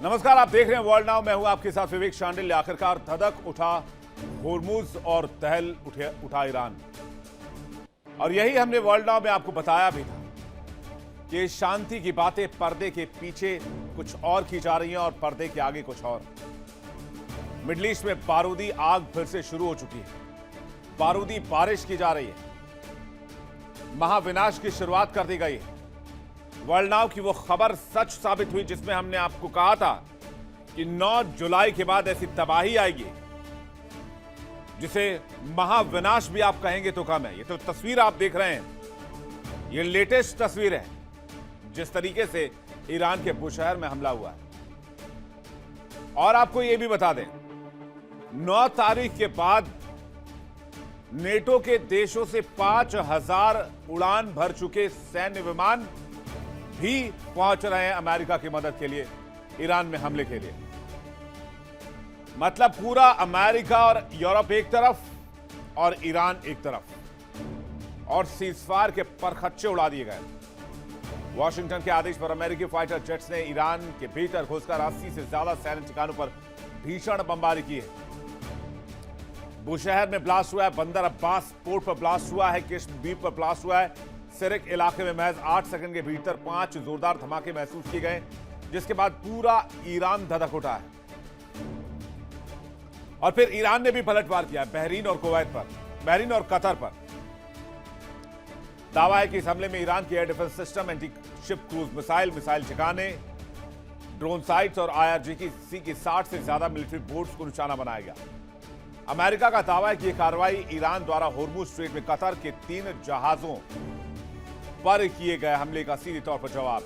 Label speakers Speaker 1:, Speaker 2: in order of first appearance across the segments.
Speaker 1: नमस्कार, आप देख रहे हैं वर्ल्ड नाउ। मैं हूं आपके साथ विवेक शांडिल्य। आखिरकार धधक उठा होर्मुज और दहल उठा ईरान। और यही हमने वर्ल्ड नाउ में आपको बताया भी था कि शांति की बातें पर्दे के पीछे कुछ और की जा रही हैं और पर्दे के आगे कुछ और। मिडिल ईस्ट में बारूदी आग फिर से शुरू हो चुकी है। बारूदी बारिश की जा रही है। महाविनाश की शुरुआत कर दी गई है। वर्ल्ड नाउ की वो खबर सच साबित हुई जिसमें हमने आपको कहा था कि 9 जुलाई के बाद ऐसी तबाही आएगी जिसे महाविनाश भी आप कहेंगे तो कम है। ये तो तस्वीर आप देख रहे हैं, ये लेटेस्ट तस्वीर है जिस तरीके से ईरान के बुशहर में हमला हुआ है। और आपको ये भी बता दें, 9 तारीख के बाद नेटो के देशों से 5000 उड़ान भर चुके सैन्य विमान भी पहुंच रहे हैं अमेरिका की मदद के लिए, ईरान में हमले के लिए। मतलब पूरा अमेरिका और यूरोप एक तरफ और ईरान एक तरफ, और सीजफायर के परखच्चे उड़ा दिए गए। वॉशिंगटन के आदेश पर अमेरिकी फाइटर जेट्स ने ईरान के भीतर घुसकर 80 से ज्यादा सैन्य ठिकानों पर भीषण बमबारी की है। बुशहर में ब्लास्ट हुआ है, बंदर अब्बास पोर्ट पर ब्लास्ट हुआ है, किश्म द्वीप पर ब्लास्ट हुआ है। सिरिक इलाके में महज 8 सेकंड के भीतर 5 जोरदार धमाके महसूस किए गए, जिसके बाद पूरा ईरान धधक उठा है। और फिर ईरान ने भी पलटवार किया बहरीन और कुवैत पर, बहरीन और कतर पर। दावा है कि इस हमले में ईरान की air defence system, anti ship cruise missile, missile ठिकाने, ड्रोन साइट्स और IRGC की 60 से ज्यादा मिलिट्री बोट्स को निशाना बनाया गया। अमेरिका का दावा है कि यह कार्रवाई ईरान द्वारा होर्मुज स्ट्रेट में कतर के 3 जहाजों पर किए गए हमले का सीधे तौर पर जवाब।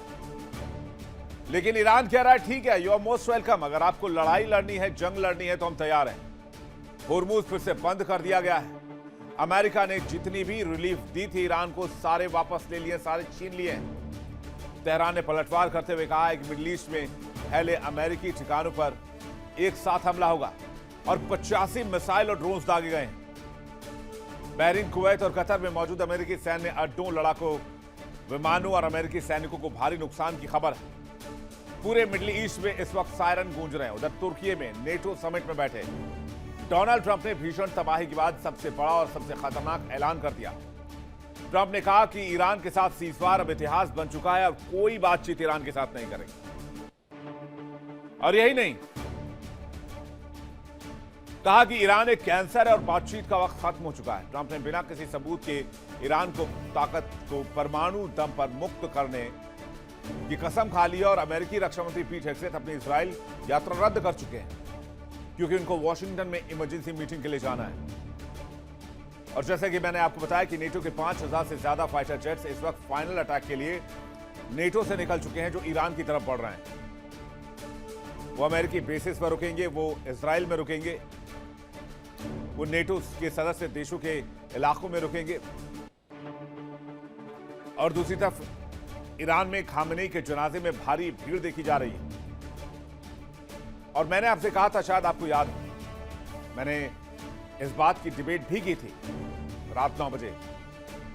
Speaker 1: लेकिन ईरान कह रहा है ठीक है, यू आर मोस्ट वेलकम, अगर आपको लड़ाई लड़नी है, जंग लड़नी है तो हम तैयार हैं। होर्मुज फिर से बंद कर दिया गया है। अमेरिका ने जितनी भी रिलीफ दी थी ईरान को, सारे वापस ले लिए, सारे छीन लिए हैं। तेहरान ने पलटवार करते हुए कहा है कि मिडिल ईस्ट में फैले अमेरिकी ठिकानों पर एक साथ हमला होगा और 85 मिसाइल और ड्रोन्स दागे गए हैं। बहरीन, कुवैत और कतर में मौजूद अमेरिकी सैन्य अड्डों, लड़ाकों विमानों और अमेरिकी सैनिकों को भारी नुकसान की खबर है। पूरे मिडिल ईस्ट में इस वक्त सायरन गूंज रहे हैं। उधर तुर्की में नेटो समिट में बैठे डोनाल्ड ट्रंप ने भीषण तबाही के बाद सबसे बड़ा और सबसे खतरनाक ऐलान कर दिया। ट्रंप ने कहा कि ईरान के साथ सीजफायर अब इतिहास बन चुका है और कोई बातचीत ईरान के साथ नहीं करेगी। और यही नहीं, कहा कि ईरान एक कैंसर है और बातचीत का वक्त खत्म हो चुका है। ट्रंप ने बिना किसी सबूत के ईरान को ताकत को परमाणु दम पर मुक्त करने की कसम खा ली है और अमेरिकी रक्षा मंत्री पीट हेगसेथ अपनी इजराइल यात्रा रद्द कर चुके हैं क्योंकि उनको वॉशिंगटन में इमरजेंसी मीटिंग के लिए जाना है। और जैसे कि मैंने आपको बताया कि नेटो के 5000 से ज्यादा फाइटर जेट्स इस वक्त फाइनल अटैक के लिए नेटो से निकल चुके हैं, जो ईरान की तरफ बढ़ रहे हैं। वो अमेरिकी बेसिस पर रुकेंगे, वो इजराइल में रुकेंगे, वो नेटो के सदस्य देशों के इलाकों में रुकेंगे। और दूसरी तरफ ईरान में खामेनी के जनाजे में भारी भीड़ देखी जा रही है। और मैंने आपसे कहा था, शायद आपको याद है, मैंने इस बात की डिबेट भी की थी रात 9 बजे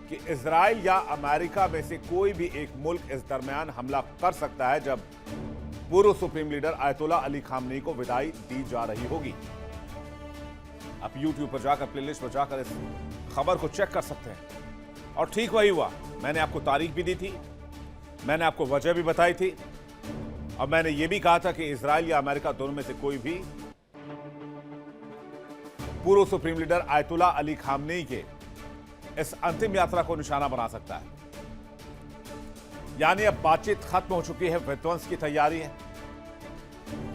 Speaker 1: कि इजराइल या अमेरिका में से कोई भी एक मुल्क इस दरमियान हमला कर सकता है जब पूर्व supreme leader ayatollah Ali Khamenei को विदाई दी जा रही होगी। आप YouTube पर जाकर, प्लेलिस्ट पर जाकर इस खबर को चेक कर सकते हैं। और ठीक वही हुआ। मैंने आपको तारीख भी दी थी, मैंने आपको वजह भी बताई थी, और मैंने यह भी कहा था कि इजराइल या अमेरिका दोनों में से कोई भी पूर्व supreme leader ayatollah Ali Khamenei के इस अंतिम यात्रा को निशाना बना सकता है। यानी अब बातचीत खत्म हो चुकी है, विध्वंस की तैयारी है।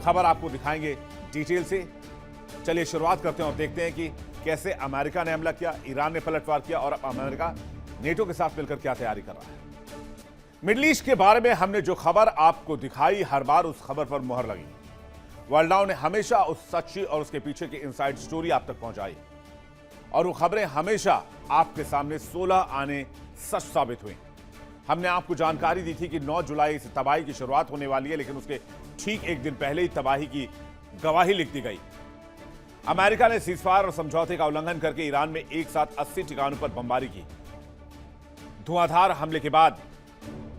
Speaker 1: खबर आपको दिखाएंगे डिटेल से। चलिए शुरुआत करते हैं और देखते हैं कि कैसे अमेरिका ने हमला किया, ईरान ने पलटवार किया और अब अमेरिका नेटो के साथ मिलकर क्या तैयारी कर रहा है। मिडिल ईस्ट के बारे में हमने जो खबर आपको दिखाई, हर बार उस खबर पर मुहर लगी। वर्ल्ड नाउ ने हमेशा उस सच्ची और उसके पीछे की इनसाइड स्टोरी आप तक पहुंचाई, और वो खबरें हमेशा आपके सामने 16 आने सच साबित हुई। हमने आपको जानकारी दी थी कि 9 जुलाई से तबाही की शुरुआत होने वाली है, लेकिन उसके ठीक एक दिन पहले ही तबाही की गवाही लिख दी गई। अमेरिका ने सीजफायर और समझौते का उल्लंघन करके ईरान में एक साथ 80 ठिकानों पर बमबारी की। धुआंधार हमले के बाद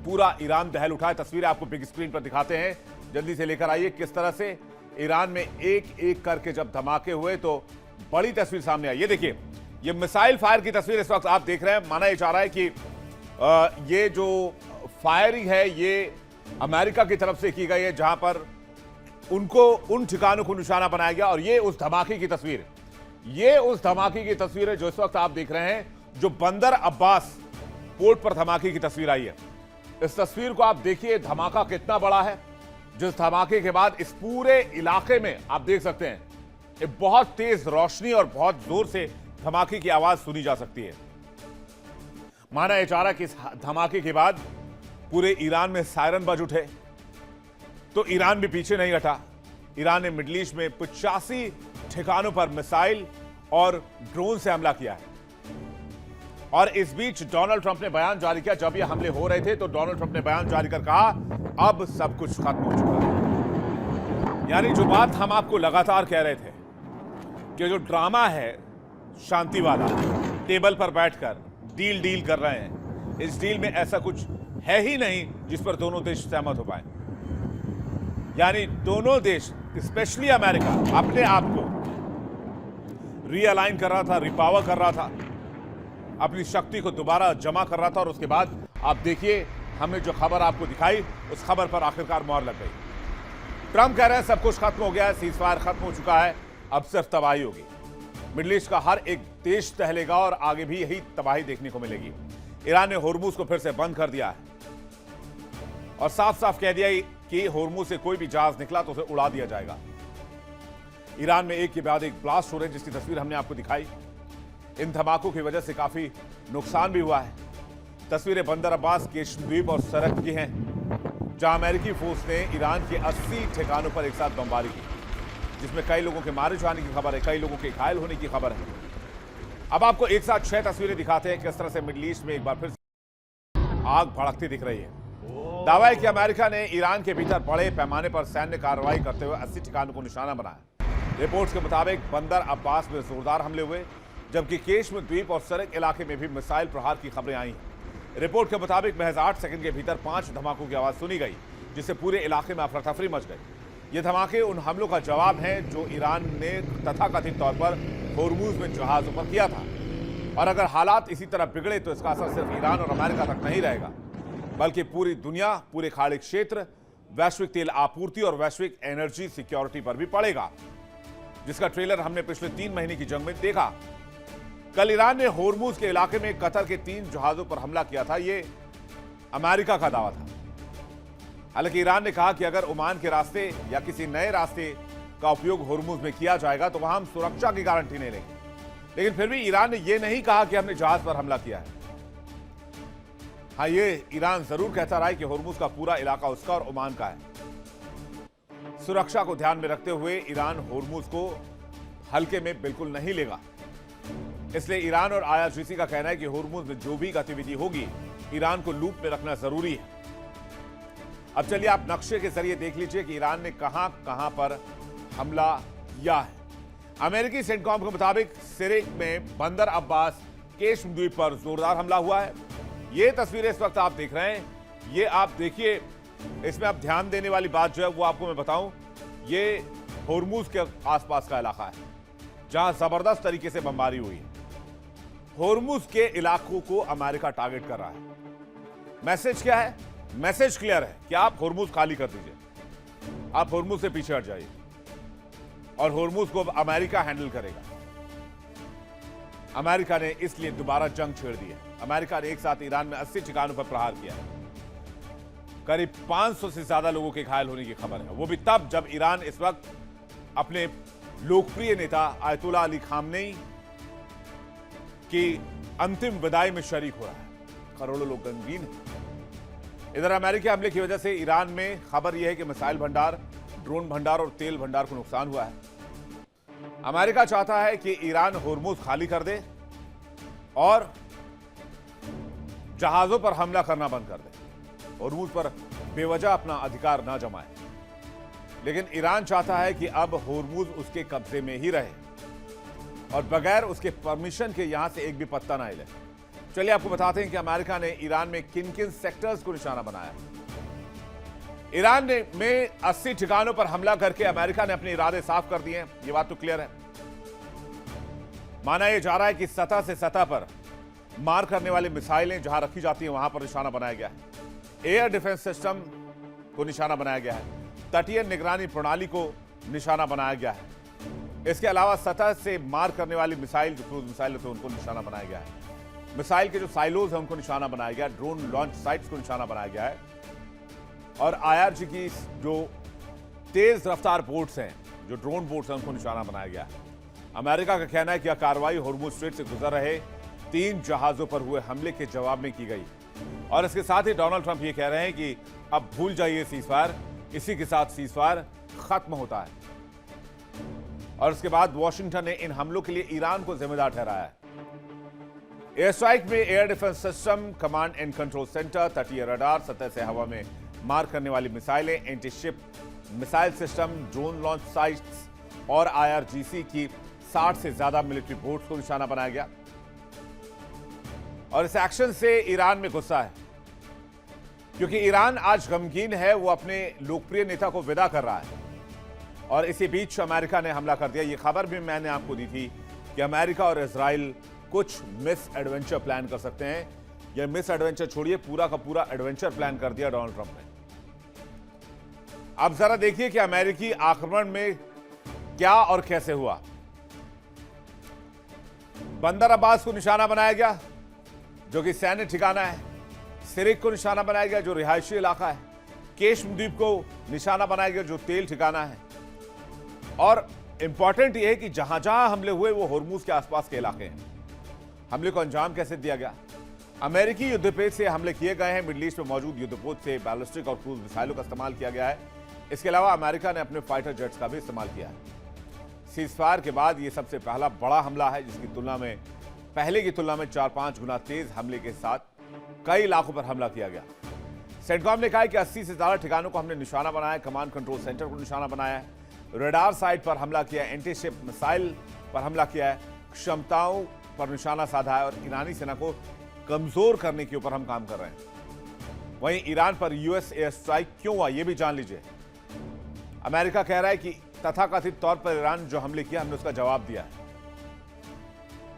Speaker 1: पूरा ईरान दहल उठा है। तस्वीरें आपको बिग स्क्रीन पर दिखाते हैं। जल्दी से लेकर आइए किस तरह से ईरान में एक एक करके जब धमाके हुए तो बड़ी तस्वीर सामने आई। ये देखिए, ये मिसाइल फायर की तस्वीर इस वक्त आप देख रहे हैं। माना यह जा रहा है कि ये जो फायरिंग है ये अमेरिका की तरफ से की गई है, जहां पर उनको उन ठिकानों को निशाना बनाया गया। और ये उस धमाके की तस्वीर, ये उस धमाके की तस्वीर है जो इस वक्त आप देख रहे हैं, जो बंदर अब्बास पोर्ट पर धमाके की तस्वीर आई है। इस तस्वीर को आप देखिए, धमाका कितना बड़ा है। जिस धमाके के बाद इस पूरे इलाके में आप देख सकते हैं एक बहुत तेज रोशनी और बहुत जोर से धमाके की आवाज सुनी जा सकती है। माना यह जा रहा है कि इस धमाके के बाद पूरे ईरान में सायरन बज उठे, तो ईरान भी पीछे नहीं हटा। ईरान ने मिडिल ईस्ट में 85 ठिकानों पर मिसाइल और ड्रोन से हमला किया है। और इस बीच डोनाल्ड ट्रंप ने बयान जारी किया। जब ये हमले हो रहे थे तो डोनाल्ड ट्रंप ने बयान जारी कर कहा अब सब कुछ खत्म हो चुका है। यानी जो बात हम आपको लगातार कह रहे थे कि जो ड्रामा है शांति वाला, टेबल पर बैठकर डील कर रहे हैं, इस डील में ऐसा कुछ है ही नहीं जिस पर दोनों देश सहमत हो पाए। यानी दोनों देश, स्पेशली अमेरिका, अपने आप को रीअलाइन कर रहा था, रिपावर कर रहा था, अपनी शक्ति को दोबारा जमा कर रहा था। और उसके बाद आप देखिए, हमने जो खबर आपको दिखाई उस खबर पर आखिरकार मोहर लग गई। ट्रंप कह रहे हैं सब कुछ खत्म हो गया है, सीजफायर खत्म हो चुका है, अब सिर्फ तबाही होगी। मिडिल ईस्ट का हर एक देश टहलेगा और आगे भी यही तबाही देखने को मिलेगी। ईरान ने होर्मुज को फिर से बंद कर दिया है और साफ साफ कह दिया कि होर्मुज से कोई भी जहाज निकला तो उसे उड़ा दिया जाएगा। ईरान में एक के बाद एक ब्लास्ट हो रहे हैं, जिसकी तस्वीर हमने आपको दिखाई। इन धमाकों की वजह से काफी नुकसान भी हुआ है। तस्वीरें बंदर अब्बास, केशम द्वीप और सरक की हैं, जहां अमेरिकी फोर्स ने ईरान के 80 ठिकानों पर एक साथ बमबारी की, जिसमें कई लोगों के मारे जाने की खबर है, कई लोगों के घायल होने की खबर है। अब आपको एक साथ 6 तस्वीरें दिखाते हैं किस तरह से मिडिल ईस्ट में एक बार फिर आग भड़कती दिख रही है। दावा है कि अमेरिका ने ईरान के भीतर बड़े पैमाने पर सैन्य कार्रवाई करते हुए 80 ठिकानों को निशाना बनाया। रिपोर्ट्स के मुताबिक बंदर अब्बास में जोरदार हमले हुए, जबकि केशम द्वीप और सरक इलाके में भी मिसाइल प्रहार की खबरें आई हैं। रिपोर्ट के मुताबिक महज 8 सेकंड के भीतर 5 धमाकों की आवाज सुनी गई, जिससे पूरे इलाके में अफरा तफरी मच गई। ये धमाके उन हमलों का जवाब हैं जो ईरान ने तथाकथित तौर पर होर्मुज में जहाजों पर किया था। और अगर हालात इसी तरह बिगड़े तो इसका असर सिर्फ ईरान और अमेरिका तक नहीं रहेगा, बल्कि पूरी दुनिया, पूरे खाड़ी क्षेत्र, वैश्विक तेल आपूर्ति और वैश्विक एनर्जी सिक्योरिटी पर भी पड़ेगा, जिसका ट्रेलर हमने पिछले 3 महीने की जंग में देखा। कल ईरान ने होर्मुज के इलाके में कतर के 3 जहाजों पर हमला किया था। यह अमेरिका का दावा था। हालांकि ईरान ने कहा कि अगर ओमान के रास्ते या किसी नए रास्ते का उपयोग होर्मुज में किया जाएगा तो वहां हम सुरक्षा की गारंटी नहीं लेंगे। लेकिन फिर भी ईरान ने यह नहीं कहा कि हमने जहाज पर हमला किया है। हाँ, ये ईरान जरूर कहता रहा है कि होर्मुज का पूरा इलाका उसका और ओमान का है। सुरक्षा को ध्यान में रखते हुए ईरान होर्मुज को हल्के में बिल्कुल नहीं लेगा। इसलिए ईरान और आईआरजीसी का कहना है कि होर्मुज में जो भी गतिविधि होगी, ईरान को लूप में रखना जरूरी है। अब चलिए आप नक्शे के जरिए देख लीजिए कि ईरान ने कहां कहां पर हमला किया है। अमेरिकी सेंटकॉम के मुताबिक सिरिक में बंदर अब्बास केशम द्वीप पर जोरदार हमला हुआ है। ये तस्वीरें इस वक्त आप देख रहे हैं, ये आप देखिए। इसमें आप ध्यान देने वाली बात जो है वो आपको मैं बताऊं, ये होर्मुज के आसपास का इलाका है जहां जबरदस्त तरीके से बमबारी हुई है। होर्मुज के इलाकों को अमेरिका टारगेट कर रहा है। मैसेज क्या है? मैसेज क्लियर है कि आप होर्मुज खाली कर दीजिए, आप होर्मुज से पीछे हट जाइए और होर्मुज को अमेरिका हैंडल करेगा। अमेरिका ने इसलिए दोबारा जंग छेड़ दी है। अमेरिका ने एक साथ ईरान में 80 ठिकानों पर प्रहार किया है। करीब 500 से ज्यादा लोगों के घायल होने की खबर है, वो भी तब जब ईरान इस वक्त अपने लोकप्रिय नेता आयतुल्लाह अली खामनेई की अंतिम विदाई में शरीक हो रहा है। करोड़ों लोग गमगीन हैं। इधर अमेरिकी हमले की वजह से ईरान में खबर यह है कि मिसाइल भंडार, ड्रोन भंडार और तेल भंडार को नुकसान हुआ है। अमेरिका चाहता है कि ईरान होर्मुज खाली कर दे और जहाजों पर हमला करना बंद कर दे, होर्मुज पर बेवजह अपना अधिकार ना जमाए। लेकिन ईरान चाहता है कि अब होर्मुज उसके कब्जे में ही रहे और बगैर उसके परमिशन के यहां से एक भी पत्ता ना हिले। चलिए आपको बताते हैं कि अमेरिका ने ईरान में किन किन सेक्टर्स को निशाना बनाया। ईरान में 80 ठिकानों पर हमला करके अमेरिका ने अपने इरादे साफ कर दिए हैं, यह बात तो क्लियर है। माना यह जा रहा है कि सतह से सतह पर मार करने वाली मिसाइलें जहां रखी जाती हैं वहां पर निशाना बनाया गया है। एयर डिफेंस सिस्टम को निशाना बनाया गया है। तटीय निगरानी प्रणाली को निशाना बनाया गया है। इसके अलावा सतह से मार करने वाली मिसाइल, जो क्रूज मिसाइल होती है, उनको निशाना बनाया गया है। मिसाइल के जो साइलोज हैं उनको निशाना बनाया गया है। ड्रोन लॉन्च साइट्स को निशाना बनाया गया है। और आईआरजी की जो तेज रफ्तार बोट्स हैं, जो ड्रोन बोट्स हैं, उनको निशाना बनाया गया है। अमेरिका का कहना है कि यह कार्रवाई हॉर्मुज स्ट्रेट से गुजर रहे 3 जहाजों पर हुए हमले के जवाब में की गई। और इसके साथ ही डोनाल्ड ट्रंप ये कह रहे हैं कि अब भूल जाइए सीजफायर, इसी के साथ सीजफायर खत्म होता है। और इसके बाद वॉशिंगटन ने इन हमलों के लिए ईरान को जिम्मेदार ठहराया है। एयर स्ट्राइक में air defence system, command and control centre, तटीय रडार, सतह से हवा में मार करने वाली मिसाइलें, anti ship missile system, drone launch sites और आईआरजीसी की 60 से ज्यादा मिलिट्री बोट्स को निशाना बनाया गया। और इस एक्शन से ईरान में गुस्सा है, क्योंकि ईरान आज गमगीन है। वो अपने लोकप्रिय नेता को विदा कर रहा है। और इसी बीच अमेरिका ने हमला कर दिया। ये खबर भी मैंने आपको दी थी कि अमेरिका और इजराइल कुछ मिस एडवेंचर प्लान कर सकते हैं। यह मिस एडवेंचर छोड़िए, पूरा का पूरा एडवेंचर प्लान कर दिया डोनाल्ड ट्रंप ने। अब जरा देखिए कि अमेरिकी आक्रमण में क्या और कैसे हुआ। बंदर अब्बास को निशाना बनाया गया, जो कि सैन्य ठिकाना है। सिरिक को निशाना बनाया गया, जो रिहायशी इलाका है। केशम द्वीप को निशाना बनाया गया, जो तेल ठिकाना है। और इंपॉर्टेंट यह है कि जहां जहां हमले हुए वो हॉर्मुज के आसपास के इलाके हैं। हमले को अंजाम कैसे दिया गया? अमेरिकी युद्धपोत से हमले किए गए हैं। मिडिल ईस्ट में मौजूद युद्धपोत से बैलिस्टिक और क्रूज मिसाइलों का इस्तेमाल किया गया है। इसके अलावा अमेरिका ने अपने फाइटर जेट्स का भी इस्तेमाल किया है। सीजफायर के बाद यह सबसे पहला बड़ा हमला है, जिसकी तुलना में पहले की तुलना में 4-5 गुना तेज हमले के साथ कई इलाकों पर हमला किया गया। सेंटकॉम ने कहा है कि 80 से ज्यादा ठिकानों को हमने निशाना बनाया है। कमांड कंट्रोल सेंटर को निशाना बनाया है। रडार साइट पर हमला किया है। एंटी शिप मिसाइल पर हमला किया है। क्षमताओं पर निशाना साधा है। और ईरानी सेना को कमजोर करने के ऊपर हम काम कर रहे हैं। वहीं ईरान पर यूएस एयर स्ट्राइक क्यों हुआ, यह भी जान लीजिए। अमेरिका कह रहा है कि तथाकथित तौर पर ईरान जो हमले किया, हमने उसका जवाब दिया है।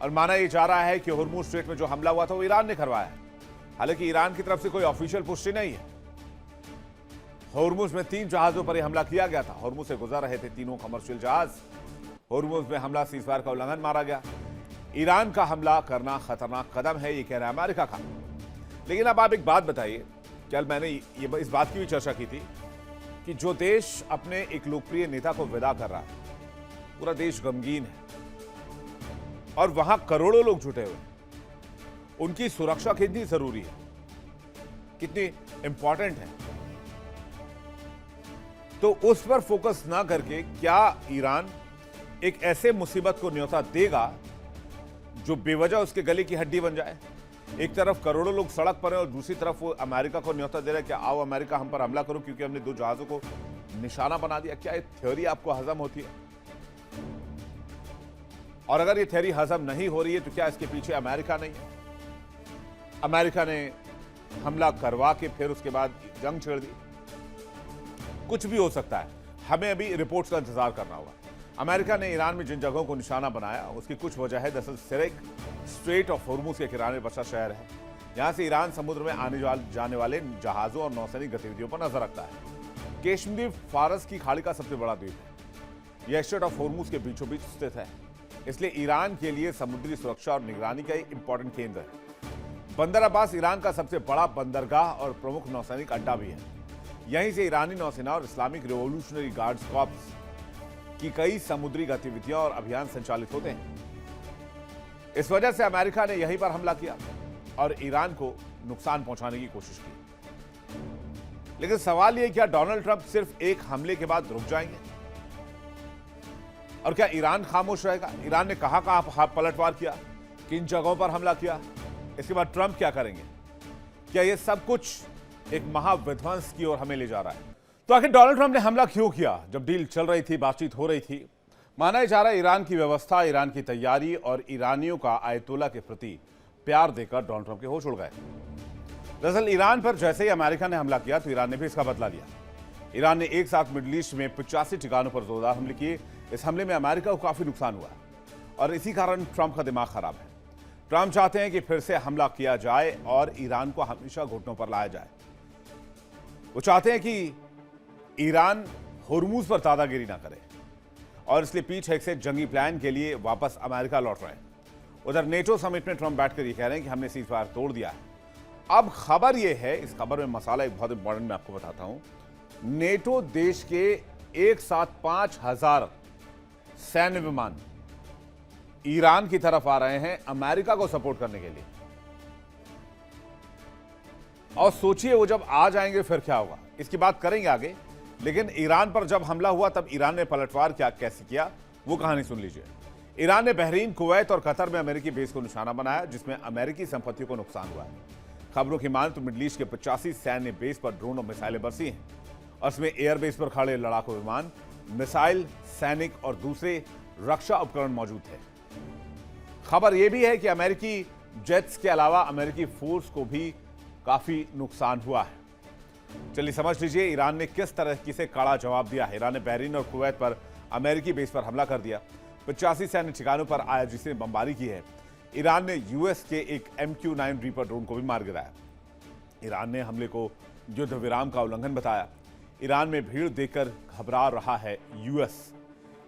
Speaker 1: और माना यह जा रहा है कि हॉर्मुज स्ट्रेट में जो हमला हुआ था वो ईरान ने करवाया है। हालांकि ईरान की तरफ से कोई ऑफिशियल पुष्टि नहीं है। हॉर्मुज में 3 जहाजों पर यह हमला किया गया था। हॉर्मुज से गुजर रहे थे तीनों कमर्शियल जहाज। हॉर्मुज में हमला, सीजफायर का उल्लंघन मारा गया। ईरान का हमला करना खतरनाक कदम है, ये कह रहा है अमेरिका का। लेकिन अब आप एक बात बताइए, कल मैंने इस बात की भी चर्चा की थी कि जो देश अपने एक लोकप्रिय नेता को विदा कर रहा है, पूरा देश गमगीन है और वहां करोड़ों लोग जुटे हुए, उनकी सुरक्षा कितनी जरूरी है, कितनी इंपॉर्टेंट है। तो उस पर फोकस ना करके क्या ईरान एक ऐसे मुसीबत को न्योता देगा जो बेवजह उसके गले की हड्डी बन जाए? एक तरफ करोड़ों लोग सड़क पर हैं और दूसरी तरफ वो अमेरिका को न्योता दे रहा है कि आओ अमेरिका हम पर हमला करो क्योंकि हमने 2 जहाजों को निशाना बना दिया। क्या ये थ्योरी आपको हजम होती है? और अगर ये थ्योरी हजम नहीं हो रही है तो क्या इसके पीछे अमेरिका नहीं है? अमेरिका ने हमला करवा के फिर उसके बाद जंग छेड़ दी। कुछ भी हो सकता है, हमें अभी रिपोर्ट्स का इंतजार करना होगा। अमेरिका ने ईरान में जिन जगहों को निशाना बनाया उसकी कुछ वजह है। दरअसल सिरिक स्ट्रेट ऑफ हॉर्मुज के किनारे बसा शहर है। यहां से ईरान समुद्र में आने जाने वाले जहाजों और नौसैनिक गतिविधियों पर नजर रखता है। केशम द्वीप फारस की खाड़ी का सबसे बड़ा द्वीप है। यह स्ट्रेट ऑफ हॉर्मुज के बीचों बीच स्थित है, इसलिए ईरान के लिए समुद्री सुरक्षा और निगरानी का एक इंपॉर्टेंट केंद्र है। बंदर अब्बास ईरान का सबसे बड़ा बंदरगाह और प्रमुख नौसैनिक अड्डा भी है। यहीं से ईरानी नौसेना और इस्लामिक रिवॉल्यूशनरी गार्ड्स कॉर्प्स की कई समुद्री गतिविधियां और अभियान संचालित होते हैं। इस वजह से अमेरिका ने यहीं पर हमला किया और ईरान को नुकसान पहुंचाने की कोशिश की। लेकिन सवाल यह क्या डोनाल्ड ट्रंप सिर्फ एक हमले के बाद रुक जाएंगे? और क्या ईरान खामोश रहेगा? ईरान ने कहां पलटवार किया, किन जगहों पर हमला किया, इसके बाद ट्रंप क्या करेंगे? क्या यह सब कुछ एक महाविध्वंस की ओर हमें ले जा रहा है? तो आखिर डोनाल्ड ट्रंप ने हमला क्यों किया जब डील चल रही थी, बातचीत हो रही थी? माना जा रहा है ईरान की व्यवस्था, ईरान की तैयारी और ईरानियों का आयतुल्ला के प्रति प्यार देकर डोनाल्ड ट्रंप के होश उड़ गए। दरअसल ईरान पर जैसे ही अमेरिका ने हमला किया तो ईरान ने भी इसका बदला लिया। ईरान ने एक साथ मिडिल ईस्ट में 85 ठिकानों पर जोरदार हमले किए। इस हमले में अमेरिका को काफी नुकसान हुआ और इसी कारण ट्रंप का दिमाग खराब है। ट्रंप चाहते हैं कि फिर से हमला किया जाए और ईरान को हमेशा घुटनों पर लाया जाए। वो चाहते हैं कि ईरान हुर्मुज पर दादागिरी ना करे और इसलिए पीछे से जंगी प्लान के लिए वापस अमेरिका लौट रहे हैं। उधर नेटो समिट में ट्रंप बैठकर ये कह रहे हैं कि हमने सीज़फायर तोड़ दिया है। अब खबर यह है, इस खबर में मसाला एक बहुत इंपॉर्टेंट मैं आपको बताता हूं। नेटो देश के एक साथ 5000 सैन्य विमान ईरान की तरफ आ रहे हैं अमेरिका को सपोर्ट करने के लिए। और सोचिए वो जब आ जाएंगे फिर क्या होगा, इसकी बात करेंगे आगे। लेकिन ईरान पर जब हमला हुआ तब ईरान ने पलटवार कैसे किया वो कहानी सुन लीजिए। ईरान ने बहरीन, कुवैत और कतर में अमेरिकी बेस को निशाना बनाया, जिसमें अमेरिकी संपत्तियों को नुकसान हुआ है। खबरों की माने तो मिडिल ईस्ट के 85 सैन्य बेस पर ड्रोन और मिसाइलें बरसी हैं और इसमें एयरबेस पर खड़े लड़ाकू विमान, मिसाइल, सैनिक और दूसरे रक्षा उपकरण मौजूद थे। खबर यह भी है कि अमेरिकी जेट्स के अलावा अमेरिकी फोर्स को भी काफी नुकसान हुआ है। चलिए समझ लीजिए ईरान ने किस तरह से कड़ा जवाब दिया है। ईरान ने बहरीन और कुवैत पर अमेरिकी बेस पर हमला कर दिया। 85 सैन्य ठिकानों पर IRGC ने बमबारी की है। ईरान ने यूएस के एक MQ-9 रीपर ड्रोन को भी मार गिराया। ईरान ने हमले को युद्ध विराम का उल्लंघन बताया। ईरान में भीड़ देखकर घबरा रहा है यूएस।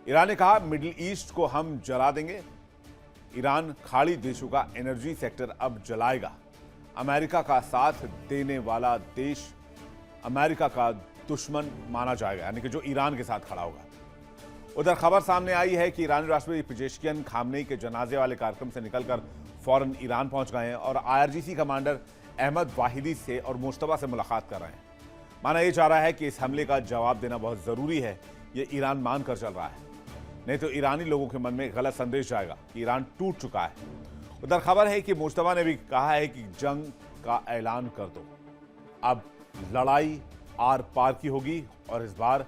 Speaker 1: ईरान ने कहा मिडिल ईस्ट को हम जला देंगे। ईरान खाड़ी देशों का एनर्जी सेक्टर अब जलाएगा। अमेरिका का साथ देने वाला देश अमेरिका का दुश्मन माना जाएगा, यानी कि जो ईरान के साथ खड़ा होगा। उधर खबर सामने आई है कि ईरानी राष्ट्रपति पेजेश्कियन खामनेई के जनाजे वाले कार्यक्रम से निकलकर फौरन ईरान पहुंच गए हैं और IRGC कमांडर अहमद वाहिदी से और मुश्तबा से मुलाकात कर रहे हैं। माना यह जा रहा है कि इस हमले का जवाब देना बहुत जरूरी है। ये ईरान मानकर चल रहा है, नहीं तो ईरानी लोगों के मन में गलत संदेश जाएगा कि ईरान टूट चुका है। उधर खबर है कि मुश्तबा ने भी कहा है कि जंग का ऐलान कर दो, अब लड़ाई आर पार की होगी और इस बार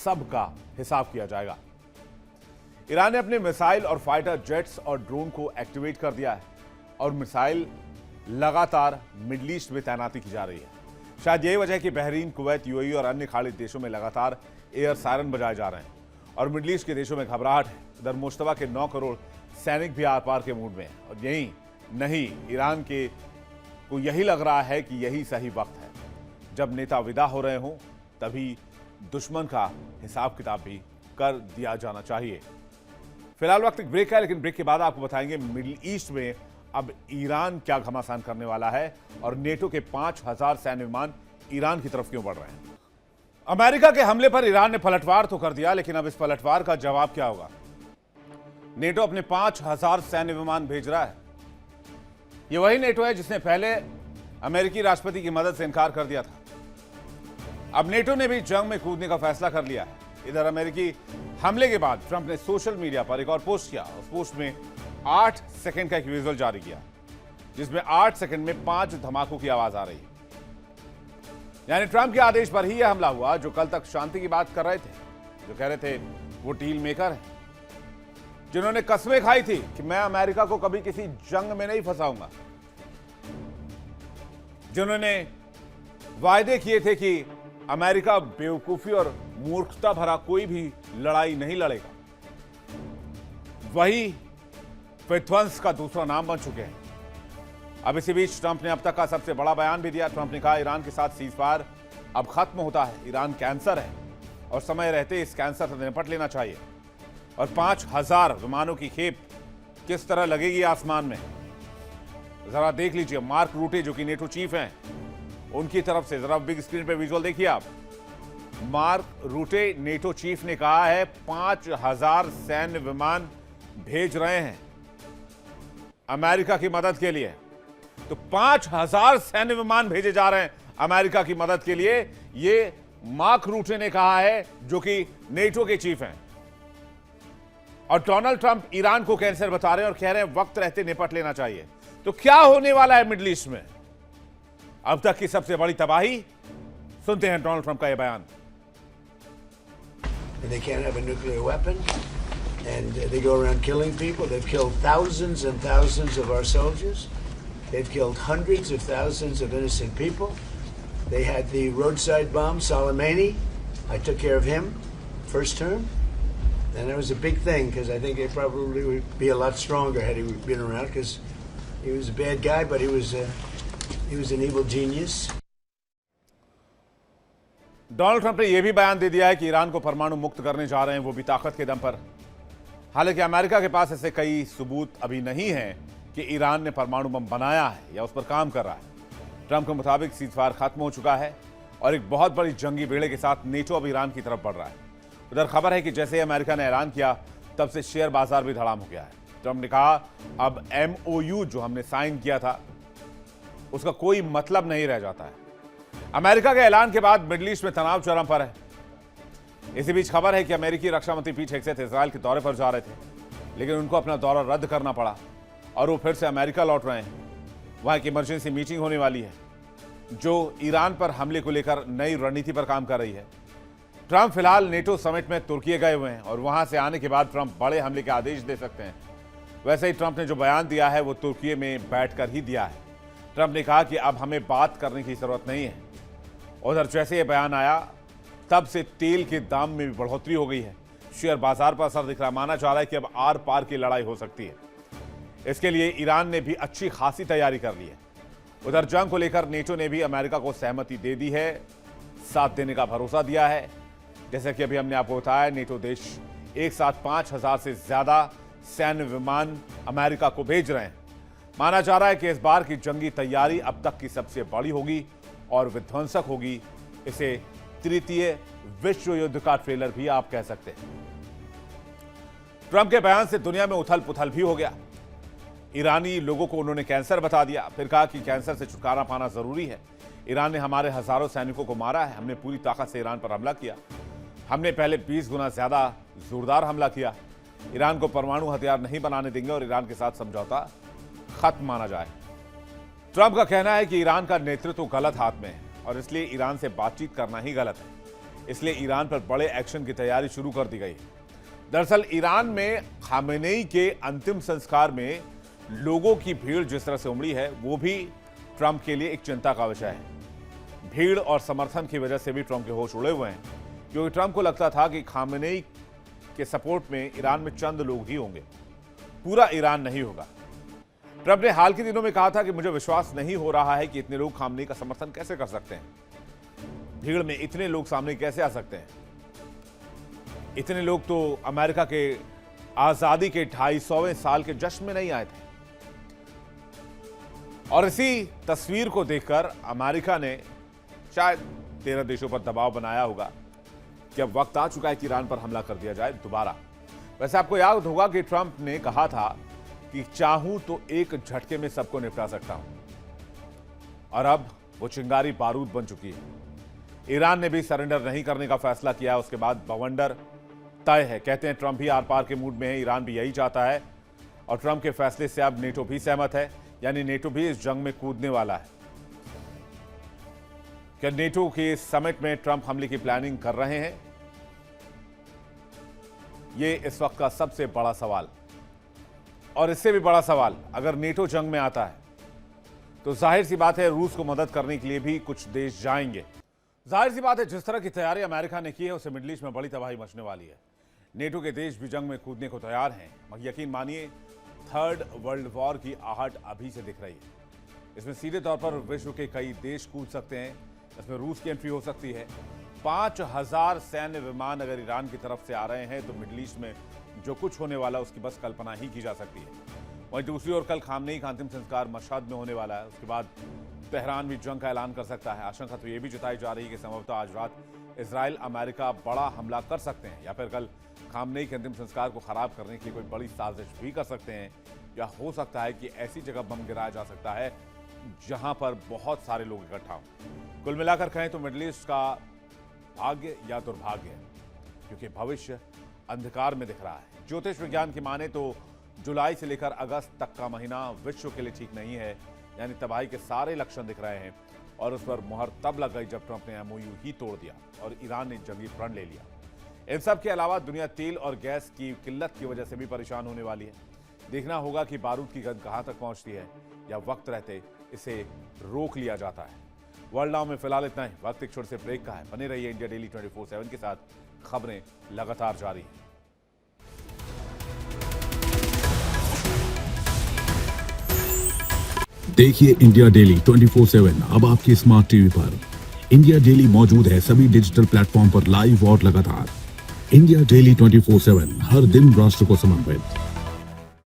Speaker 1: सबका हिसाब किया जाएगा। ईरान ने अपने मिसाइल और फाइटर जेट्स और ड्रोन को एक्टिवेट कर दिया है और मिसाइल लगातार मिडिल ईस्ट में तैनाती की जा रही है। शायद यही वजह है कि बहरीन, कुवैत, UAE और अन्य खाड़ी देशों में लगातार एयर सायरन बजाए जा रहे हैं और मिडिल ईस्ट के देशों में घबराहट है। इधर मुश्तबा के 9 करोड़ सैनिक भी आर पार के मूड में हैं और यही नहीं, ईरान के को यही लग रहा है कि यही सही वक्त है जब नेता विदा हो रहे हों, तभी दुश्मन का हिसाब किताब भी कर दिया जाना चाहिए। फिलहाल वक्त एक ब्रेक है, लेकिन ब्रेक के बाद आपको बताएंगे मिडिल ईस्ट में अब ईरान क्या घमासान करने वाला है और नेटो के 5000 सैन्य विमान ईरान की तरफ क्यों बढ़ रहे हैं। अमेरिका के हमले पर ईरान ने पलटवार तो कर दिया, लेकिन अब इस पलटवार का जवाब क्या होगा। नेटो अपने 5000 सैन्य विमान भेज रहा है। यह वही नेटो है जिसने पहले अमेरिकी राष्ट्रपति की मदद से इनकार कर दिया था। अब नेटो ने भी जंग में कूदने का फैसला कर लिया है। इधर अमेरिकी हमले के बाद ट्रंप ने सोशल मीडिया पर एक और पोस्ट किया। उस पोस्ट में 8 सेकंड का एक विजुअल जारी किया, जिसमें 8 सेकंड में 5 धमाकों की आवाज आ रही है। यानी ट्रंप के आदेश पर ही यह हमला हुआ। जो कल तक शांति की बात कर रहे थे, जो कह रहे थे वो डील मेकर है, जिन्होंने कस्में खाई थी कि मैं अमेरिका को कभी किसी जंग में नहीं फंसाऊंगा, जिन्होंने वायदे किए थे कि अमेरिका बेवकूफी और मूर्खता भरा कोई भी लड़ाई नहीं लड़ेगा, वही विध्वंस का दूसरा नाम बन चुके हैं। अब इसी बीच ट्रंप ने अब तक का सबसे बड़ा बयान भी दिया। ट्रंप ने कहा ईरान के साथ सीज़फायर अब खत्म होता है। ईरान कैंसर है और समय रहते इस कैंसर से निपट लेना चाहिए। और 5000 विमानों की खेप किस तरह लगेगी आसमान में, जरा देख लीजिए। मार्क रूटे जो कि नेटो चीफ हैं, उनकी तरफ से जरा बिग स्क्रीन पे विजुअल देखिए आप। मार्क रूटे नेटो चीफ ने कहा है 5000 सैन्य विमान भेज रहे हैं अमेरिका की मदद के लिए। तो 5000 सैन्य विमान भेजे जा रहे हैं अमेरिका की मदद के लिए, ये मार्क रूटे ने कहा है, जो कि नेटो के चीफ हैं। और डोनाल्ड ट्रंप ईरान को कैंसर बता रहे हैं और कह रहे हैं वक्त रहते निपट लेना चाहिए। तो क्या होने वाला है मिडिल ईस्ट में? अब तक की सबसे बड़ी तबाही। सुनते हैं डोनाल्ड ट्रंप का यह बयान।
Speaker 2: They can't have a nuclear weapon, and they go around killing people. They've killed thousands and thousands of our soldiers. They've killed hundreds of thousands of innocent people. They had the roadside bomb, Soleimani, I took care of him first term, and that was a big thing because I think it probably would be a lot stronger had he been around because he was a bad guy, but he was an evil genius.
Speaker 1: Donald Trump ने यह भी बयान दे दिया है कि Iran को परमाणु मुक्त करने जा रहे हैं, वो भी ताकत के दम पर। हालांकि अमेरिका के पास ऐसे कई सबूत अभी नहीं हैं कि ईरान ने परमाणु बम बनाया है या उस पर काम कर रहा है। ट्रंप के मुताबिक सीजफायर खत्म हो चुका है और एक बहुत बड़ी जंगी बेड़े के साथ नेटो अब ईरान की तरफ बढ़ रहा है। उधर खबर है कि जैसे ही अमेरिका ने ऐलान किया तब से शेयर बाजार भी धड़ाम हो गया है। ट्रंप ने कहा अब MOU जो हमने साइन किया था उसका कोई मतलब नहीं रह जाता है। अमेरिका के ऐलान के बाद मिडिल ईस्ट में तनाव चरम पर है। इसी बीच खबर है कि अमेरिकी रक्षा मंत्री पीट हेगसेथ इजराइल के दौरे पर जा रहे थे, लेकिन उनको अपना दौरा रद्द करना पड़ा और वो फिर से अमेरिका लौट रहे हैं। वहां एक इमरजेंसी मीटिंग होने वाली है जो ईरान पर हमले को लेकर नई रणनीति पर काम कर रही है। ट्रंप फिलहाल नेटो समिट में तुर्की गए हुए हैं और वहां से आने के बाद ट्रंप बड़े हमले के आदेश दे सकते हैं। वैसे ही ट्रंप ने जो बयान दिया है वो तुर्की में बैठकर ही दिया है। ट्रंप ने कहा कि अब हमें बात करने की जरूरत नहीं है। उधर जैसे ये बयान आया तब से तेल के दाम में भी बढ़ोतरी हो गई है। शेयर बाजार पर असर दिख रहा, माना जा रहा है कि अब आर पार की लड़ाई हो सकती है। इसके लिए ईरान ने भी अच्छी खासी तैयारी कर ली है। उधर जंग को लेकर नेटो ने भी अमेरिका को सहमति दे दी है, साथ देने का भरोसा दिया है। जैसे कि अभी हमने आपको बताया, नेटो देश एक साथ 5,000 से ज्यादा सैन्य विमान अमेरिका को भेज रहे हैं। माना जा रहा है कि इस बार की जंगी तैयारी अब तक की सबसे बड़ी होगी और विध्वंसक होगी। इसे तृतीय विश्व युद्ध का ट्रेलर भी आप कह सकते हैं। ट्रंप के बयान से दुनिया में उथल पुथल भी हो गया। ईरानी लोगों को उन्होंने कैंसर बता दिया, फिर कहा कि कैंसर से छुटकारा पाना जरूरी है। ईरान ने हमारे हजारों सैनिकों को मारा है, हमने पूरी ताकत से ईरान पर हमला किया। हमने पहले 20 गुना ज्यादा जोरदार हमला किया। ईरान को परमाणु हथियार नहीं बनाने देंगे और ईरान के साथ समझौता खत्म माना जाए। ट्रंप का कहना है कि ईरान का नेतृत्व गलत हाथ में है और इसलिए ईरान से बातचीत करना ही गलत है। इसलिए ईरान पर बड़े एक्शन की तैयारी शुरू कर दी गई है। दरअसल ईरान में खामेनेई के अंतिम संस्कार में लोगों की भीड़ जिस तरह से उमड़ी है वो भी ट्रंप के लिए एक चिंता का विषय है। भीड़ और समर्थन की वजह से भी ट्रंप के होश उड़े हुए हैं, क्योंकि ट्रंप को लगता था कि खामेनेई के सपोर्ट में ईरान में चंद लोग ही होंगे, पूरा ईरान नहीं होगा। ट्रंप ने हाल के दिनों में कहा था कि मुझे विश्वास नहीं हो रहा है कि इतने लोग खामेनेई का समर्थन कैसे कर सकते हैं। भीड़ में इतने लोग सामने कैसे आ सकते हैं। इतने लोग तो अमेरिका के आजादी के 250वें साल के जश्न में नहीं आए थे। और इसी तस्वीर को देखकर अमेरिका ने शायद 13 देशों पर दबाव बनाया होगा कि अब वक्त आ चुका है कि ईरान पर हमला कर दिया जाए दोबारा। वैसे आपको याद होगा कि ट्रंप ने कहा था कि चाहूं तो एक झटके में सबको निपटा सकता हूं, और अब वो चिंगारी बारूद बन चुकी है। ईरान ने भी सरेंडर नहीं करने का फैसला किया है। उसके बाद बवंडर तय है। कहते हैं ट्रंप भी आर पार के मूड में है, ईरान भी यही चाहता है और ट्रंप के फैसले से अब नेटो भी सहमत है, यानी नेटो भी इस जंग में कूदने वाला है। क्या नेटो के समिट में ट्रंप हमले की प्लानिंग कर रहे हैं? यह इस वक्त का सबसे बड़ा सवाल। और इससे भी बड़ा सवाल, अगर नेटो जंग में आता है तो जाहिर सी बात है रूस को मदद करने के लिए भी कुछ देश जाएंगे। जाहिर सी बात है जिस तरह की तैयारी अमेरिका ने की है उससे मिडिल ईस्ट में बड़ी तबाही मचने वाली है। नेटो के देश भी जंग में कूदने को तैयार हैं। मगर यकीन मानिए, थर्ड वर्ल्ड वॉर की आहट अभी से दिख रही है। इसमें सीधे तौर पर विश्व के कई देश कूद सकते हैं। इसमें रूस की एंट्री हो सकती है। 5,000 सैन्य विमान अगर ईरान की तरफ से आ रहे हैं तो मिडिल ईस्ट में जो कुछ होने वाला उसकी बस कल्पना ही की जा सकती है। वहीं दूसरी ओर कल खामनेई का अंतिम संस्कार मशहद में होने वाला है। उसके बाद तेहरान भी जंग का ऐलान कर सकता है। आशंका तो यह भी जताई जा रही है कि संभवतः आज रात इजराइल अमेरिका बड़ा हमला कर सकते हैं, या फिर कल खामनेई के अंतिम संस्कार को खराब करने के लिए कोई बड़ी साजिश भी कर सकते हैं। या हो सकता है कि ऐसी जगह बम गिराया जा सकता है जहां पर बहुत सारे लोग इकट्ठा हों। कुल मिलाकर कहें तो मिडिल ईस्ट का भाग्य या दुर्भाग्य है, क्योंकि भविष्य अंधकार में दिख रहा है। ज्योतिष विज्ञान की माने तो जुलाई से लेकर अगस्त तक का महीना विश्व के लिए ठीक नहीं है, यानी तबाही के सारे लक्षण दिख रहे हैं। और उस पर मुहर तब लग गई जब ट्रंप ने MOU ही तोड़ दिया और ईरान ने जंगी प्रण ले लिया। इन सब के अलावा दुनिया तेल और गैस की किल्लत की वजह से भी परेशान होने वाली है। देखना होगा कि बारूद की गंध कहां तक पहुंचती है या वक्त रहते इसे रोक लिया जाता है। वर्ल्ड नाउ में फिलहाल इतना ही। वक्त एक छोटे से ब्रेक का है। बने रहिए इंडिया डेली 24/7 के साथ। खबरें लगातार जारी हैं।
Speaker 3: देखिए इंडिया डेली 24/7 अब आपके स्मार्ट टीवी पर। इंडिया डेली मौजूद है सभी डिजिटल प्लेटफॉर्म पर लाइव और लगातार। इंडिया डेली 24/7 हर दिन राष्ट्र को समर्पित।